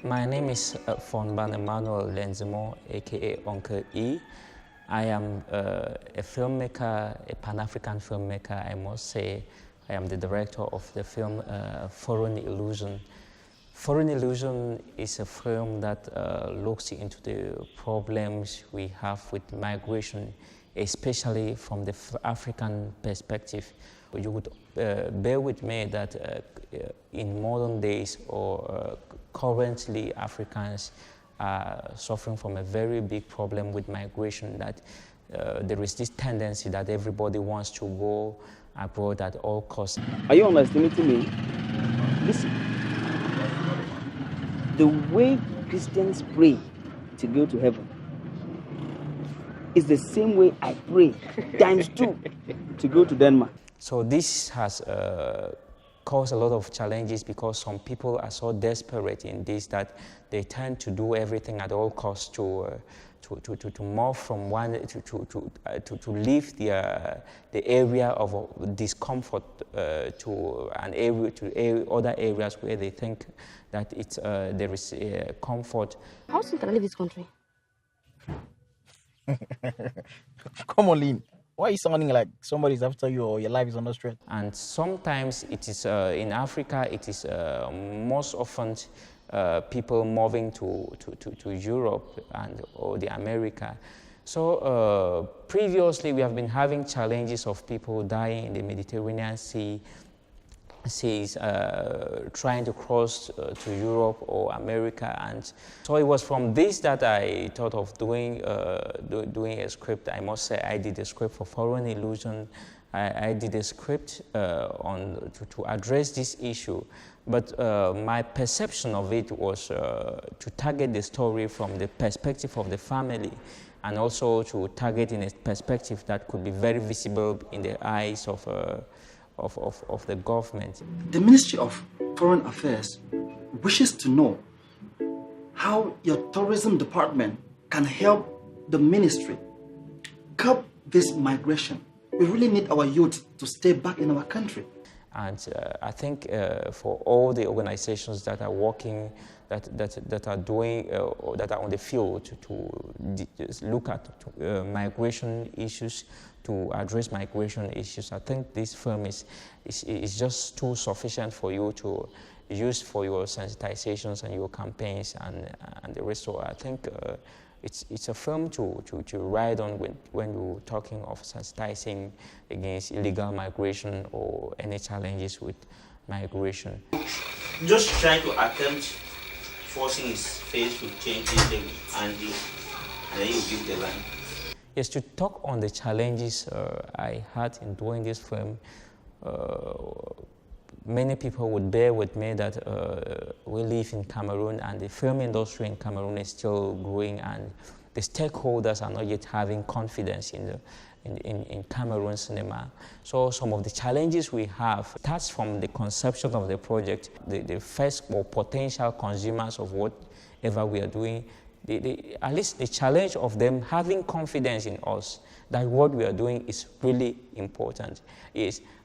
My name is Fonban Emmanuel Lenzimo, aka Uncle E. I am a filmmaker, a Pan-African filmmaker, I must say. I am the director of the film Foreign Illusion. Foreign Illusion is a film that looks into the problems we have with migration, especially from the African perspective. You would bear with me that in modern days or currently Africans are suffering from a very big problem with migration, that there is this tendency that everybody wants to go abroad at all costs. Are you underestimating me? Listen, the way Christians pray to go to heaven is the same way I pray times 2 to go to Denmark. So this has caused a lot of challenges because some people are so desperate in this that they tend to do everything at all costs to move from one to leave the area of discomfort to an area to other areas where they think that there is comfort. How soon can I leave this country? Come on, Lynn. Why are you sounding like somebody's after you or your life is under stress? And sometimes it is in Africa, it is most often people moving to Europe or the America. So previously we have been having challenges of people dying in the Mediterranean Sea, trying to cross to Europe or America, and so it was from this that I thought of doing a script. I must say I did a script for Foreign Illusion. I did a script to address this issue, but my perception of it was to target the story from the perspective of the family, and also to target in a perspective that could be very visible in the eyes of the government. The Ministry of Foreign Affairs wishes to know how your tourism department can help the ministry curb this migration. We really need our youth to stay back in our country. And I think for all the organizations that are working, that are doing, or that are on the field to look at migration issues, to address migration issues, I think this film is just too sufficient for you to use for your sensitizations and your campaigns and the rest. So I think it's a film to ride on when you're talking of sensitizing against illegal migration or any challenges with migration. Just trying to attempt forcing his face to change it and then you give the line. Yes, to talk on the challenges I had in doing this film. Many people would bear with me that we live in Cameroon and the film industry in Cameroon is still growing, and the stakeholders are not yet having confidence in Cameroon cinema. So some of the challenges we have starts from the conception of the project. The first or potential consumers of whatever we are doing, at least the challenge of them having confidence in us that what we are doing is really important.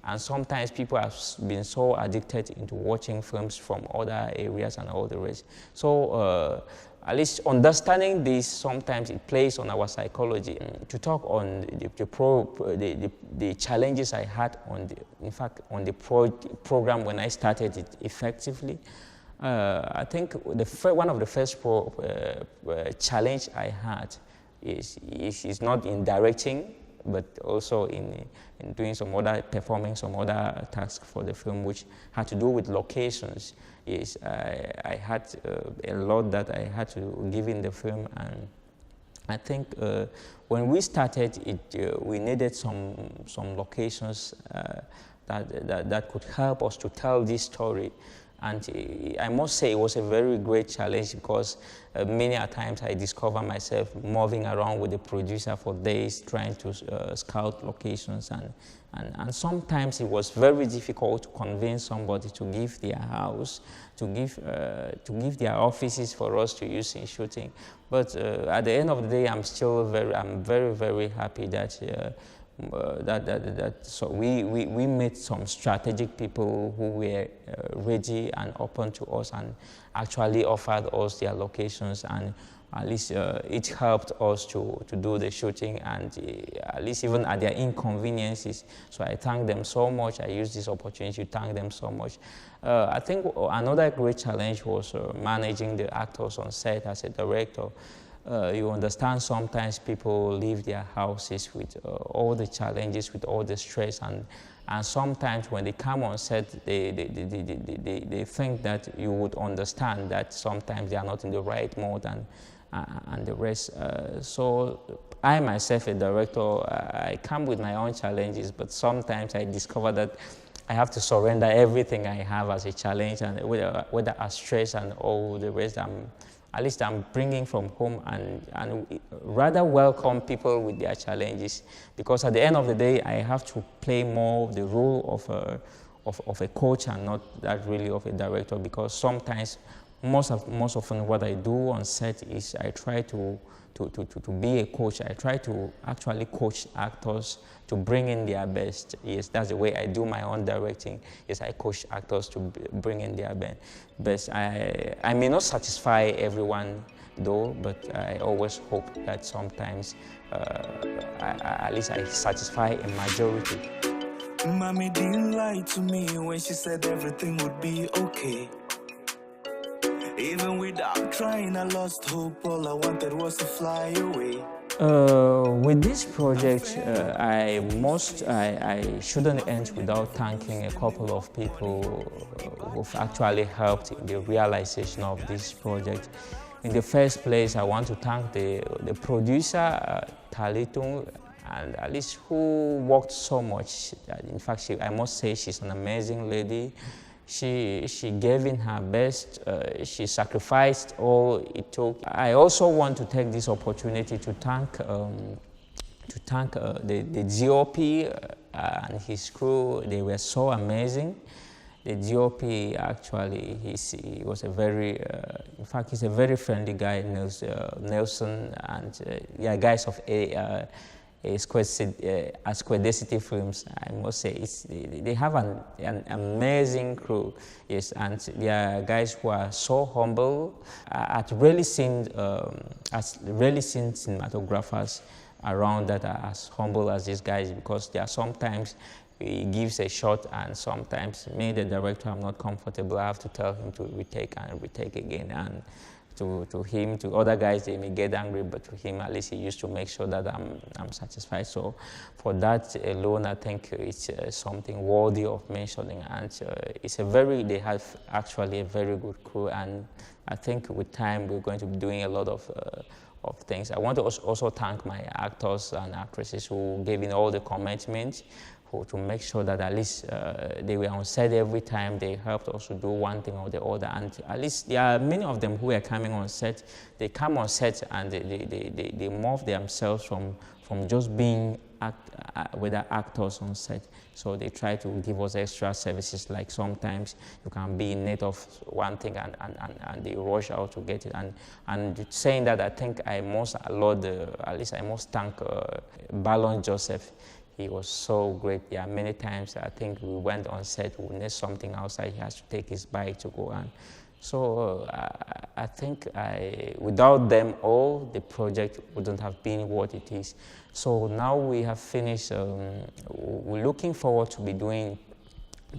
And sometimes people have been so addicted into watching films from other areas and all the rest. So at least understanding this, sometimes it plays on our psychology. To talk on the challenges I had on the program when I started it effectively. I think one of the first challenge I had is not in directing, but also in performing some other tasks for the film, which had to do with locations. I had a lot that I had to give in the film, and I think when we started it, we needed some locations that could help us to tell this story. And I must say it was a very great challenge because many a times I discover myself moving around with the producer for days trying to scout locations, and sometimes it was very difficult to convince somebody to give their house, to give their offices for us to use in shooting. But at the end of the day, I'm very, very happy that So we met some strategic people who were ready and open to us and actually offered us their locations, and at least it helped us to do the shooting, and at least even at their inconveniences. So I thank them so much. I use this opportunity to thank them so much. I think another great challenge was managing the actors on set as a director. You understand sometimes people leave their houses with all the challenges, with all the stress, and sometimes when they come on set, they think that you would understand that sometimes they are not in the right mode and the rest. So I myself, a director, I come with my own challenges, but sometimes I discover that I have to surrender everything I have as a challenge, and whether as stress and all the rest, at least I'm bringing from home, and rather welcome people with their challenges, because at the end of the day, I have to play more the role of a coach and not that really of a director, because sometimes, most often what I do on set is I try to be a coach. I try to actually coach actors to bring in their best. Yes, that's the way I do my own directing. Yes, I coach actors to bring in their best. I may not satisfy everyone though, but I always hope that sometimes at least I satisfy a majority. Mommy didn't lie to me when she said everything would be okay. Even without trying, I lost hope. All I wanted was to fly away. With this project, I shouldn't end without thanking a couple of people who've actually helped in the realization of this project. In the first place, I want to thank the producer, Talitung, and Alice, who worked so much. In fact, I must say she's an amazing lady. She gave in her best. She sacrificed all it took. I also want to take this opportunity to thank the GOP and his crew. They were so amazing. The GOP actually, he was a very, in fact, he's a very friendly guy, Nelson, and yeah, guys of Asquedicity Films, I must say. They have an amazing crew, yes, and they are guys who are so humble. I've really seen cinematographers around that are as humble as these guys, because there are sometimes he gives a shot and sometimes me, the director, I'm not comfortable. I have to tell him to retake and retake again, and to other guys, they may get angry, but to him, at least he used to make sure that I'm satisfied. So for that alone, I think it's something worthy of mentioning. And they have actually a very good crew. And I think with time, we're going to be doing a lot of things. I want to also thank my actors and actresses who gave in all the commitment, to make sure that at least they were on set every time. They helped us to do one thing or the other. And at least there are many of them who are coming on set. They come on set and they morph themselves from just being whether actors on set. So they try to give us extra services, like sometimes you can be in need of one thing and they rush out to get it. And saying that, I think I must thank Balon Joseph. He was so great. Yeah, many times I think we went on set, we need something outside, he has to take his bike to go on. So I think without them all, the project wouldn't have been what it is. So now we have finished. We're looking forward to be doing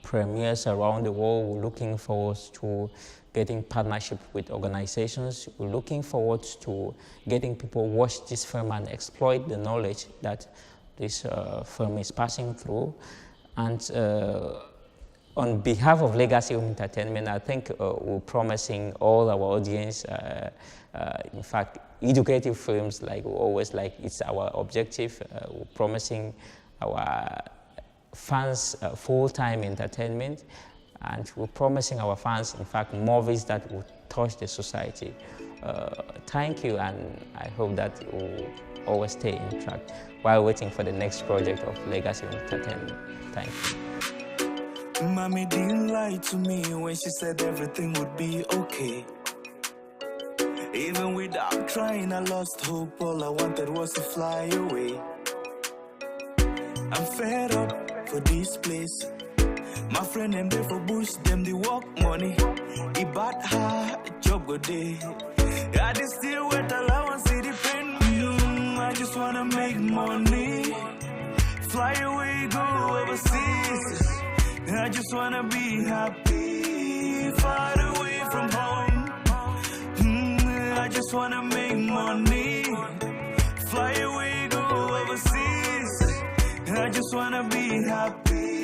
premieres around the world. We're looking forward to getting partnership with organizations. We're looking forward to getting people watch this film and exploit the knowledge that this film is passing through. And on behalf of Legacy Home Entertainment, I think we're promising all our audience, in fact, educative films, like we always like, it's our objective. We're promising our fans full-time entertainment, and we're promising our fans, in fact, movies that will touch the society. Thank you, and I hope that we'll always stay in track while waiting for the next project of Legacy Entertainment. Thank you. Mommy didn't lie to me when she said everything would be okay. Even without trying, I lost hope. All I wanted was to fly away. fed up for this place. My friend them there for bush, them the work money. It bad hard, job go day. I just still wait allowance, see the pen. I just wanna make money. Fly away, go overseas. I just wanna be happy, far away from home. I just wanna make money. Fly away, go overseas. I just wanna be happy.